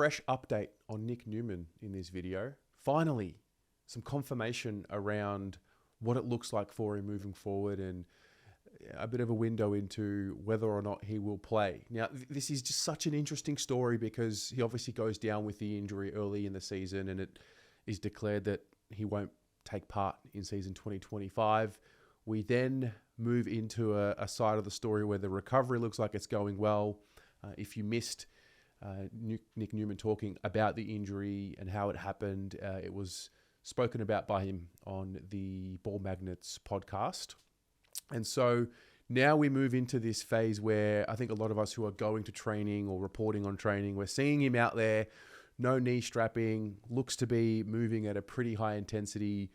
fresh update on Nick Newman in this video. Finally, some confirmation around what it looks like for him moving forward and a bit of a window into whether or not he will play. Now, this is just such an interesting story because he obviously goes down with the injury early in the season and it is declared that he won't take part in season 2025. We then move into a side of the story where the recovery looks like it's going well. If you missed Nick Newman talking about the injury and how it happened, it was spoken about by him on the Ball Magnets podcast. And so now we move into this phase where I think a lot of us who are going to training or reporting on training, we're seeing him out there, no knee strapping, looks to be moving at a pretty high intensity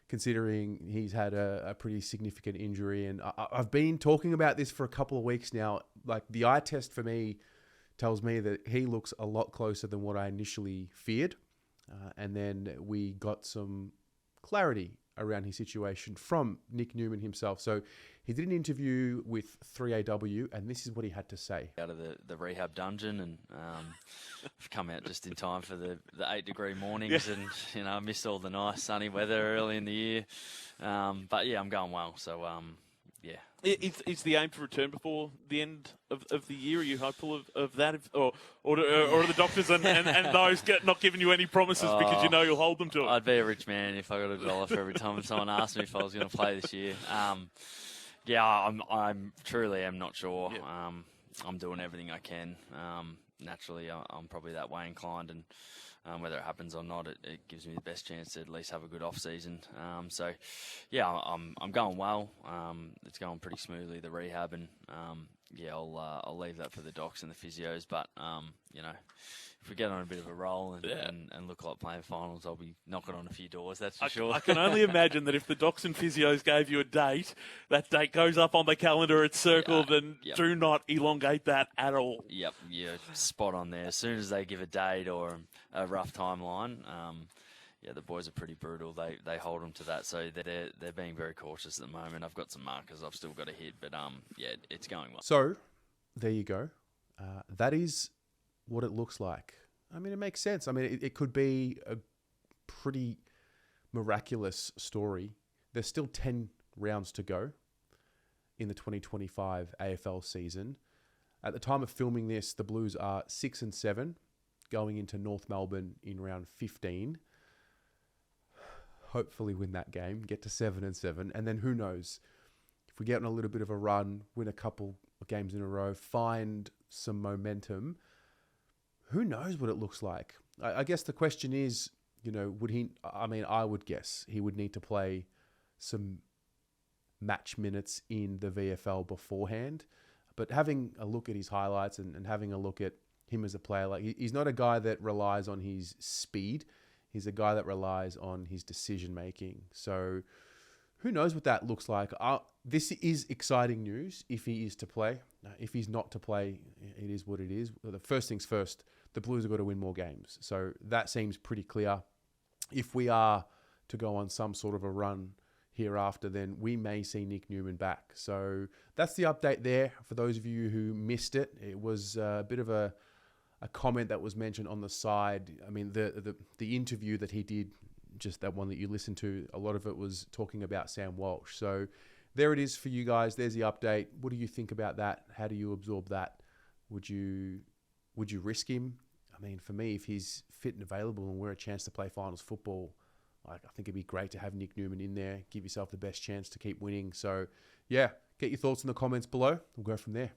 considering he's had a pretty significant injury. And I've been talking about this for a couple of weeks now. Like the eye test for me tells me that he looks a lot closer than what I initially feared. And then we got some clarity around his situation from Nick Newman himself. So he did an interview with 3AW and this is what he had to say. Out of the rehab dungeon and I've come out just in time for the 8-degree mornings and, I missed all the nice sunny weather early in the year. But yeah, I'm going well. So, yeah. Is the aim to return before the end of the year? Are you hopeful of that? Or are the doctors and those not giving you any promises because you know you'll hold them to it? I'd be a rich man if I got $1 for every time someone asked me if I was going to play this year. Yeah, I'm truly am not sure. Yeah. I'm doing everything I can. Naturally, I'm probably that way inclined, and whether it happens or not, it gives me the best chance to at least have a good off season. So, yeah, I'm going well. It's going pretty smoothly, the rehab, and yeah, I'll leave that for the docs and the physios. But if we get on a bit of a roll and look like playing finals, I'll be knocking on a few doors. That's for sure. I can only imagine that if the docs and physios gave you a date, that date goes up on the calendar, it's circled, and do not elongate that at all. Yep, you're spot on there. As soon as they give a date or a rough timeline, the boys are pretty brutal. They hold them to that, so they're being very cautious at the moment. I've got some markers I've still got to hit, but it's going well. So there you go. That is what it looks like. I mean, it makes sense. I mean, it could be a pretty miraculous story. There's still 10 rounds to go in the 2025 AFL season. At the time of filming this, the Blues are 6-7, going into North Melbourne in round 15. Hopefully win that game, get to 7-7, and then who knows? If we get on a little bit of a run, win a couple of games in a row, find some momentum, who knows what it looks like? I guess the question is, would he... I mean, I would guess he would need to play some match minutes in the VFL beforehand. But having a look at his highlights and having a look at him as a player, like he's not a guy that relies on his speed. He's a guy that relies on his decision-making. So who knows what that looks like? This is exciting news if he is to play. If he's not to play, it is what it is. The first things first, the Blues have got to win more games. So that seems pretty clear. If we are to go on some sort of a run hereafter, then we may see Nick Newman back. So that's the update there. For those of you who missed it, it was a bit of a comment that was mentioned on the side. I mean, the interview that he did, just that one that you listened to, a lot of it was talking about Sam Walsh. So there it is for you guys. There's the update. What do you think about that? How do you absorb that? Would you risk him? I mean, for me, if he's fit and available and we're a chance to play finals football, I think it'd be great to have Nick Newman in there. Give yourself the best chance to keep winning. So, yeah, get your thoughts in the comments below. We'll go from there.